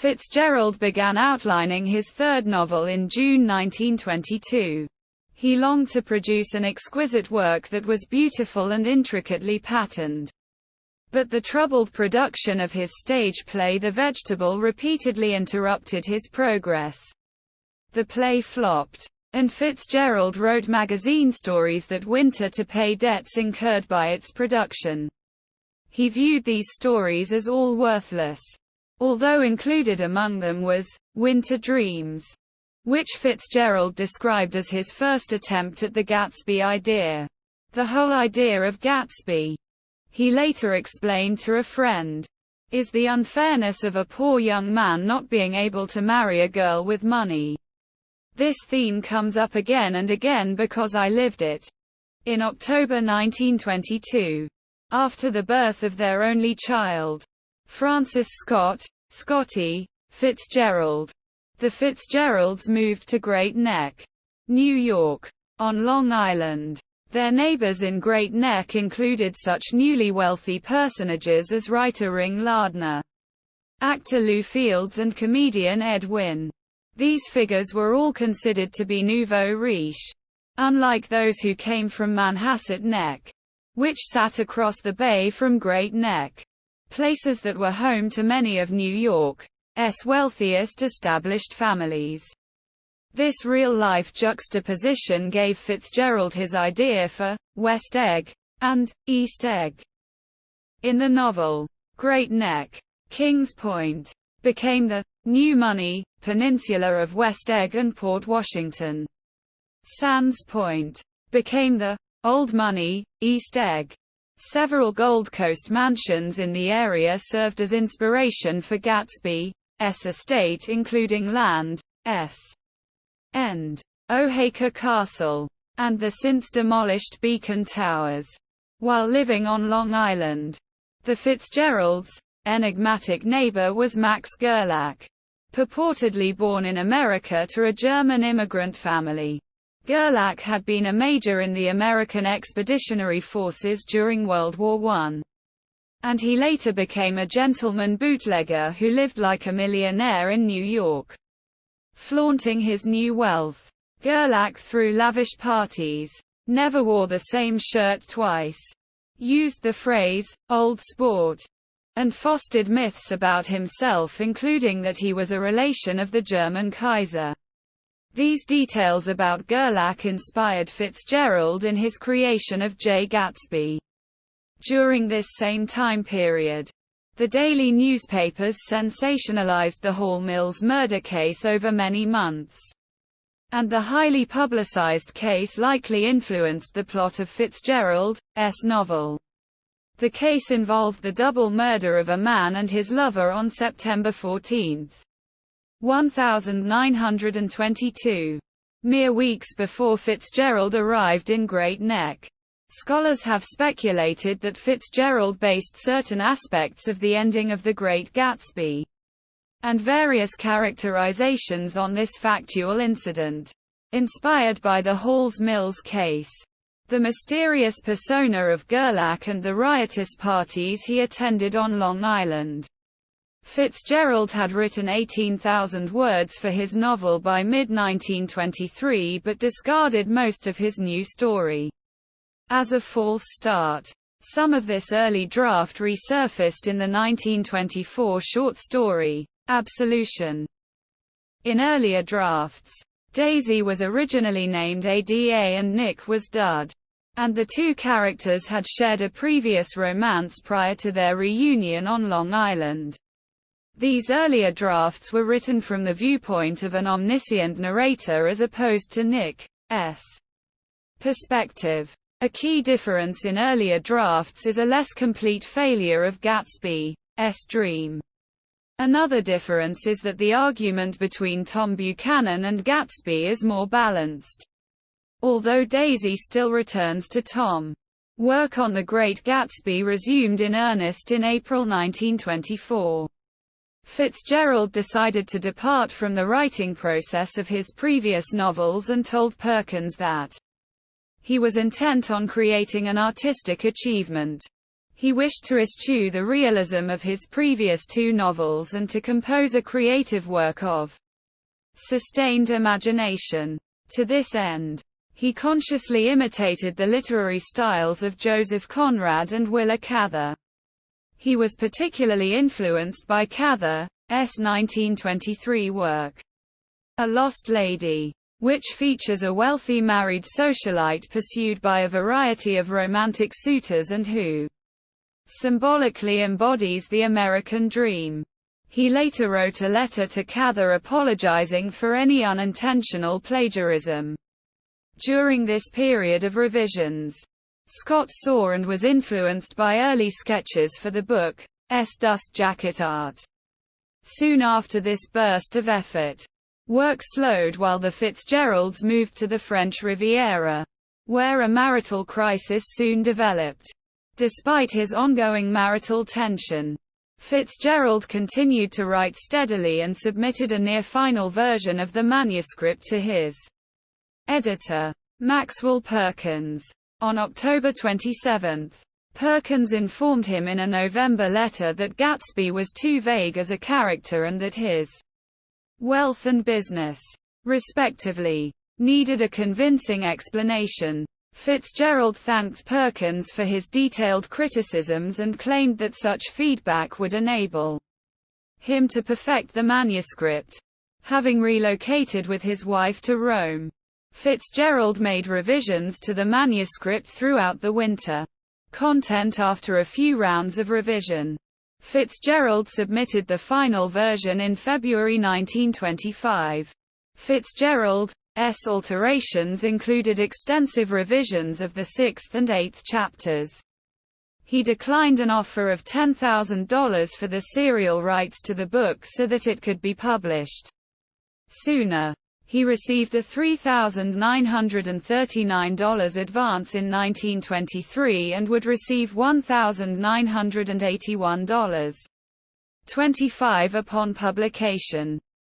Fitzgerald began outlining his third novel in June 1922. He longed to produce an exquisite work that was beautiful and intricately patterned. But the troubled production of his stage play The Vegetable repeatedly interrupted his progress. The play flopped, and Fitzgerald wrote magazine stories that winter to pay debts incurred by its production. He viewed these stories as all worthless. Although included among them was Winter Dreams, which Fitzgerald described as his first attempt at the Gatsby idea. The whole idea of Gatsby, he later explained to a friend, is the unfairness of a poor young man not being able to marry a girl with money. This theme comes up again and again because I lived it. In October 1922, after the birth of their only child, Francis Scotty Fitzgerald, the Fitzgeralds moved to Great Neck, New York, on Long Island. Their neighbors in Great Neck included such newly wealthy personages as writer Ring Lardner, actor Lou Fields and comedian Ed Wynn. These figures were all considered to be nouveau riche, unlike those who came from Manhasset Neck, which sat across the bay from Great Neck, places that were home to many of New York's wealthiest established families. This real-life juxtaposition gave Fitzgerald his idea for West Egg and East Egg. In the novel, Great Neck, Kings Point, became the new money peninsula of West Egg and Port Washington. Sands Point became the old money East Egg. Several Gold Coast mansions in the area served as inspiration for Gatsby's estate, including Land's End, Oaxaca Castle, and the since-demolished Beacon Towers. While living on Long Island, the Fitzgeralds' enigmatic neighbor was Max Gerlach, purportedly born in America to a German immigrant family. Gerlach had been a major in the American Expeditionary Forces during World War I. And he later became a gentleman bootlegger who lived like a millionaire in New York. Flaunting his new wealth, Gerlach threw lavish parties, never wore the same shirt twice, used the phrase, old sport, and fostered myths about himself, including that he was a relation of the German Kaiser. These details about Gerlach inspired Fitzgerald in his creation of Jay Gatsby. During this same time period, the daily newspapers sensationalized the Hall Mills murder case over many months, and the highly publicized case likely influenced the plot of Fitzgerald's novel. The case involved the double murder of a man and his lover on September 14, 1922, mere weeks before Fitzgerald arrived in Great Neck. Scholars have speculated that Fitzgerald based certain aspects of the ending of The Great Gatsby and various characterizations on this factual incident, inspired by the Halls Mills case, the mysterious persona of Gerlach and the riotous parties he attended on Long Island. Fitzgerald had written 18,000 words for his novel by mid-1923 but discarded most of his new story as a false start. Some of this early draft resurfaced in the 1924 short story, Absolution. In earlier drafts, Daisy was originally named Ada and Nick was Dud, and the two characters had shared a previous romance prior to their reunion on Long Island. These earlier drafts were written from the viewpoint of an omniscient narrator as opposed to Nick's perspective. A key difference in earlier drafts is a less complete failure of Gatsby's dream. Another difference is that the argument between Tom Buchanan and Gatsby is more balanced. Although Daisy still returns to Tom, work on The Great Gatsby resumed in earnest in April 1924. Fitzgerald decided to depart from the writing process of his previous novels and told Perkins that he was intent on creating an artistic achievement. He wished to eschew the realism of his previous two novels and to compose a creative work of sustained imagination. To this end, he consciously imitated the literary styles of Joseph Conrad and Willa Cather. He was particularly influenced by Cather's 1923 work, A Lost Lady, which features a wealthy married socialite pursued by a variety of romantic suitors and who symbolically embodies the American dream. He later wrote a letter to Cather apologizing for any unintentional plagiarism. During this period of revisions, Scott saw and was influenced by early sketches for the book's dust jacket art. Soon after this burst of effort, work slowed while the Fitzgeralds moved to the French Riviera, where a marital crisis soon developed. Despite his ongoing marital tension, Fitzgerald continued to write steadily and submitted a near-final version of the manuscript to his editor, Maxwell Perkins, on October 27. Perkins informed him in a November letter that Gatsby was too vague as a character and that his wealth and business, respectively, needed a convincing explanation. Fitzgerald thanked Perkins for his detailed criticisms and claimed that such feedback would enable him to perfect the manuscript. Having relocated with his wife to Rome, Fitzgerald made revisions to the manuscript throughout the winter. Content after a few rounds of revision, Fitzgerald submitted the final version in February 1925. Fitzgerald's alterations included extensive revisions of the 6th and 8th chapters. He declined an offer of $10,000 for the serial rights to the book so that it could be published sooner. He received a $3,939 advance in 1923 and would receive $1,981.25 upon publication.